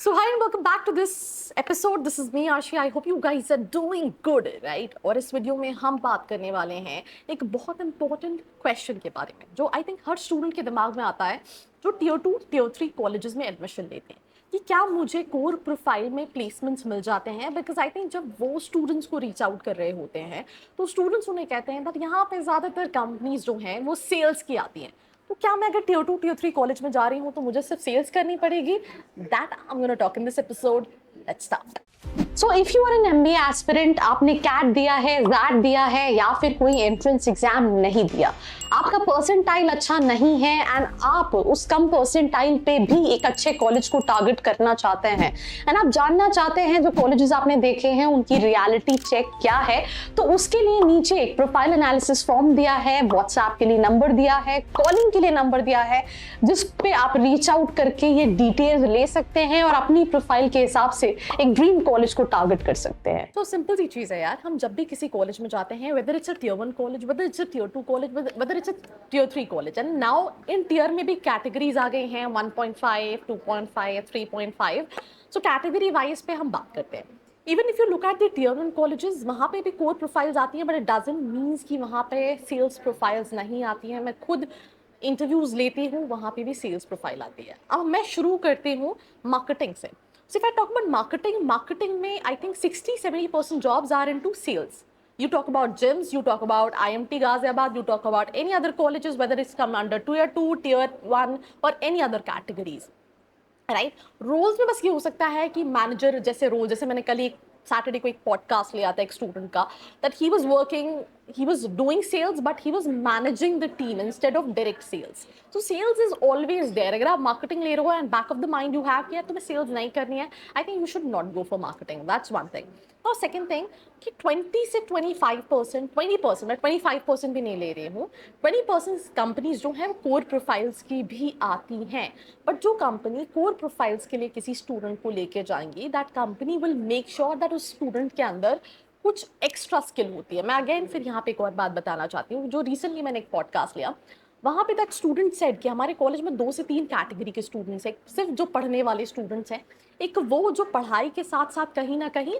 So hi and welcome back to this episode. This is me Arshi. I hope you guys are doing good, right? और इस video में हम बात करने वाले हैं एक बहुत इंपॉर्टेंट क्वेश्चन के बारे में जो आई थिंक हर स्टूडेंट के दिमाग में आता है जो टियर 2 टियर 3 कॉलेजेस में एडमिशन लेते हैं कि क्या मुझे कोर प्रोफाइल में प्लेसमेंट्स मिल जाते हैं। बिकॉज आई थिंक जब वो स्टूडेंट्स को रीच आउट कर रहे होते हैं तो स्टूडेंट्स उन्हें कहते हैं बट यहाँ पे ज़्यादातर कंपनीज जो हैं वो सेल्स की आती हैं, तो क्या मैं अगर टियर 2 टियर 3 कॉलेज में जा रही हूँ तो मुझे सिर्फ सेल्स करनी पड़ेगी? That I am gonna talk in this episode. Let's start. So if you are an MBA aspirant, आपने कैट दिया है, जैट दिया है या फिर कोई एंट्रेंस एग्जाम नहीं दिया, आपका परसेंटाइल अच्छा नहीं है एंड आप उस कम परसेंटाइल पे भी एक अच्छे कॉलेज को टारगेट करना चाहते हैं एंड आप जानना चाहते हैं जो कॉलेजेस आपने देखे हैं उनकी रियलिटी चेक क्या है, तो उसके लिए नीचे एक प्रोफाइल एनालिसिस फॉर्म दिया है, व्हाट्सएप के लिए नंबर दिया है, कॉलिंग के लिए नंबर दिया है, जिस पे आप रीच आउट करके ये डिटेल्स ले सकते हैं और अपनी प्रोफाइल के हिसाब से एक ड्रीम कॉलेज को टारगेट कर सकते हैं। तो सिंपल सी चीज है यार, हम जब भी किसी कॉलेज में जाते हैं, whether it's a tier 1 college, whether it's a tier 2 college, whether it's a tier 3 college, and now in tier में भी कैटेगरीज आ गई हैं 1.5, 2.5, 3.5। सो कैटेगरी वाइज पे हम बात करते हैं। Even if you look at the tier 1 colleges, वहाँ पे भी कोर प्रोफाइल्स आती हैं, बट इट डजंट मीन्स कि वहाँ पे सेल्स प्रोफाइल्स नहीं आती हैं। मैं खुद इंटरव्यूज लेती हूँ, वहाँ पे भी सेल्स प्रोफाइल आती है। अब मैं शुरू करती हूँ मार्केटिंग से। So if I talk about marketing में I think 60-70% jobs are into sales. You talk about gyms, you talk about IMT Ghaziabad, you talk about any other colleges, whether it's come under tier 2, tier 1 or any other categories. Right roles में बस ये हो सकता है कि manager जैसे role, जैसे मैंने कल एक सैटरडे को एक पॉडकास्ट लिया था एक स्टूडेंट का, that he was doing sales but he was managing the team instead of direct sales. तो सेल्स इज ऑलवेज देयर। अगर आप मार्केटिंग ले रहे हो and back of the mind you have कि तुम्हें सेल्स नहीं करनी है, I think you should not go for marketing. That's one thing. और सेकेंड थिंग कि 20 से 25%, 20%, मैं 25% भी नहीं ले रही हूँ, 20% कंपनीज जो हैं वो कोर प्रोफाइल्स की भी आती हैं। बट जो कंपनी कोर प्रोफाइल्स के लिए किसी स्टूडेंट को लेके जाएंगी, that company will make sure that उस स्टूडेंट के अंदर कुछ एक्स्ट्रा स्किल होती है। मैं अगेन फिर यहाँ पे एक और बात बताना चाहती हूँ, जो रिसेंटली मैंने एक पॉडकास्ट लिया, वहाँ पे दैट स्टूडेंट सेड कि हमारे कॉलेज में 2 से 3 कैटेगरी के स्टूडेंट्स हैं। सिर्फ जो पढ़ने वाले स्टूडेंट्स हैं, एक वो जो पढ़ाई के साथ साथ कहीं ना कहीं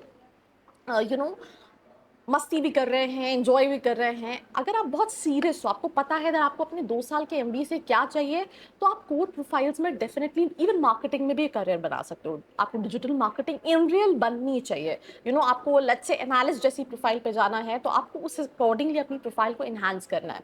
मस्ती भी कर रहे हैं, एंजॉय भी कर रहे हैं। अगर आप बहुत सीरियस हो, आपको पता है आपको अपने 2 साल के एमबीए से क्या चाहिए, तो आप कोर प्रोफाइल्स में डेफिनेटली इवन मार्केटिंग में भी करियर बना सकते हो। आपको डिजिटल मार्केटिंग इन रियल बननी चाहिए। आपको लेट्स से एनालिस्ट जैसी प्रोफाइल पे जाना है, तो आपको उस अकॉर्डिंगली अपनी प्रोफाइल को इन्हांस करना है।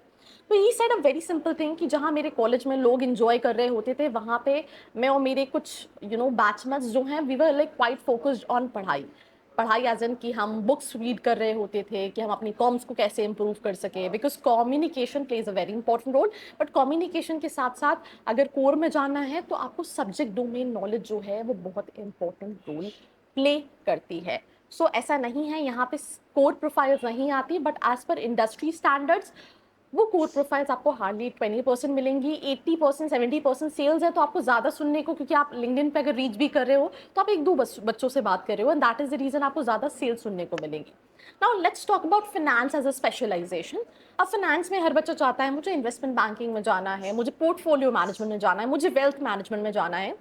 तो ये side a very simple thing कि जहाँ मेरे कॉलेज में लोग इंजॉय कर रहे होते थे, वहाँ पे मैं और मेरे कुछ बैचमेट्स जो हैं, we were like quite focused on पढ़ाई। पढ़ाई एज एन कि हम बुक्स रीड कर रहे होते थे कि हम अपनी कॉम्स को कैसे इंप्रूव कर सके, because communication plays a very important role. But communication के साथ साथ अगर कोर में जाना है तो आपको सब्जेक्ट डोमेन नॉलेज जो है वो बहुत इंपॉर्टेंट रोल प्ले करती है। सो ऐसा नहीं है यहाँ पे कोर प्रोफाइल्स नहीं आती, बट एज पर इंडस्ट्री स्टैंडर्ड्स वो कोर प्रोफाइल्स आपको हार्डली 20% मिलेंगी। 80%, 70% सेल्स है, तो आपको ज़्यादा सुनने को, क्योंकि आप लिंक्डइन पे अगर रीच भी कर रहे हो तो आप 1-2 बच्चों से बात कर रहे हो, and that is the reason आपको ज़्यादा सेल्स सुनने को मिलेंगी। Now let's talk about finance as a specialization. अब फाइनेंस में हर बच्चा चाहता है मुझे इन्वेस्टमेंट बैंकिंग में जाना है, मुझे पोर्टफोलियो मैनेजमेंट में जाना है, मुझे वेल्थ मैनेजमेंट में जाना है।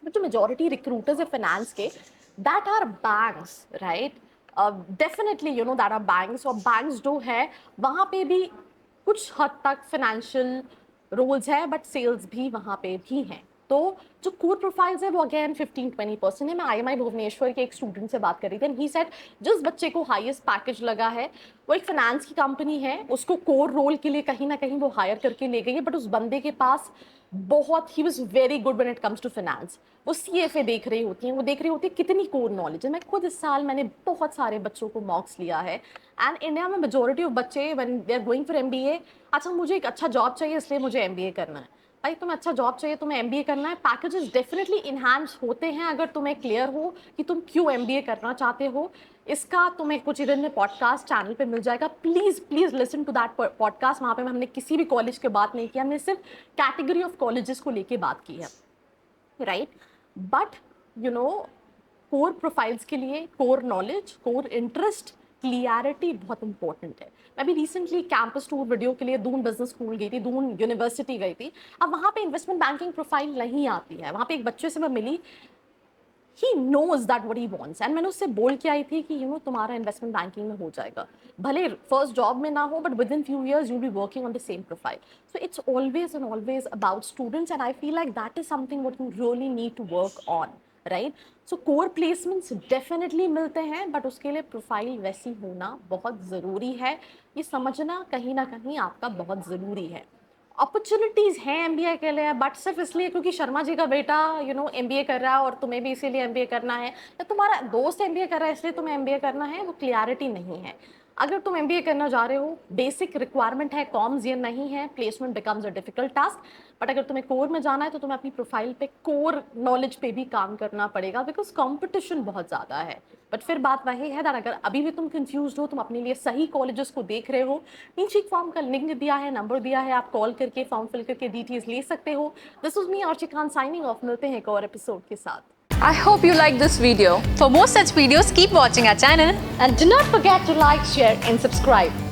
बट जो मेजोरिटी रिक्रूटर्स है फाइनेंस के, that are banks, right? Definitely that are banks, और बैंक्स जो है वहाँ पे भी कुछ हद तक फाइनेंशियल रोल्स है, बट सेल्स भी वहाँ पे भी हैं। तो जो कोर प्रोफाइल्स है वो अगेन 15-20% है। मैं IMI भुवनेश्वर के एक स्टूडेंट से बात कर रही थी, एंड ही सेड जिस बच्चे को हाईएस्ट पैकेज लगा है वो एक फाइनेंस की कंपनी है, उसको कोर रोल के लिए कहीं ना कहीं वो हायर करके ले गई है, बट उस बंदे के पास बहुत, he was very good when it comes to finance. वो CFA देख रही होती हैं, वो देख रही होती है कितनी कोर नॉलेज है। मैं खुद इस साल मैंने बहुत सारे बच्चों को मॉक्स लिया है, एंड इंडिया में मेजोरिटी ऑफ बच्चे when they are going for MBA, अच्छा मुझे एक अच्छा जॉब चाहिए इसलिए मुझे MBA करना है। भाई तुम्हें अच्छा जॉब चाहिए, तुम्हें MBA करना है, पैकेजेस डेफिनेटली इन्हांस होते हैं अगर तुम्हें क्लियर हो कि तुम क्यों MBA करना चाहते हो। इसका तुम्हें कुछ ही दिन में पॉडकास्ट चैनल पे मिल जाएगा। Please please listen to that podcast. वहाँ पे हमने किसी भी कॉलेज की बात नहीं किया, हमने सिर्फ कैटेगरी ऑफ कॉलेजेस को लेके बात की है, राइट? बट कोर प्रोफाइल्स के लिए core knowledge, core interest, clarity बहुत इंपॉर्टेंट है। मैं भी रिसेंटली कैंपस टूर वीडियो के लिए दून बिजनेस स्कूल गई थी, दून यूनिवर्सिटी गई थी। अब वहाँ पे इन्वेस्टमेंट बैंकिंग प्रोफाइल नहीं आती है। वहाँ पे एक बच्चे से मैं मिली, he knows that what he wants and मैंने उससे बोल के आई थी कि तुम्हारा इन्वेस्टमेंट बैंकिंग में हो जाएगा, भले फर्स्ट जॉब में ना हो but within few years you be working on the same profile. So it's always and always about students and I feel like that is something what you really need to work on, right. So core placements definitely मिलते हैं but उसके लिए profile वैसी होना बहुत ज़रूरी है. ये समझना कहीं ना कहीं आपका बहुत ज़रूरी है. अपॉर्चुनिटीज़ हैं एमबीए के लिए बट सिर्फ इसलिए क्योंकि शर्मा जी का बेटा एमबीए कर रहा है और तुम्हें भी इसीलिए एमबीए करना है, या तुम्हारा दोस्त एमबीए कर रहा है इसलिए तुम्हें एमबीए करना है, वो क्लियरिटी नहीं है. अगर तुम एमबीए करना जा रहे हो, बेसिक रिक्वायरमेंट है, कॉम्स ये नहीं है, placement becomes a difficult task. But अगर तुम्हें कोर में जाना है तो तुम्हें अपनी प्रोफाइल पे कोर नॉलेज पे भी काम करना पड़ेगा बिकॉज कंपटीशन बहुत ज़्यादा है. बट फिर बात वही है दैट अगर अभी भी तुम कंफ्यूज हो, तुम अपने लिए सही कॉलेजेस को देख रहे हो, नीचे एक फॉर्म का लिंक दिया है, नंबर दिया है, आप कॉल करके फॉर्म फिल करके डिटेल्स ले सकते हो. This was me Archi Khan signing off. मिलते हैं एक और एपिसोड के साथ. I hope you liked this video. For more such videos, keep watching our channel. And do not forget to like, share and subscribe.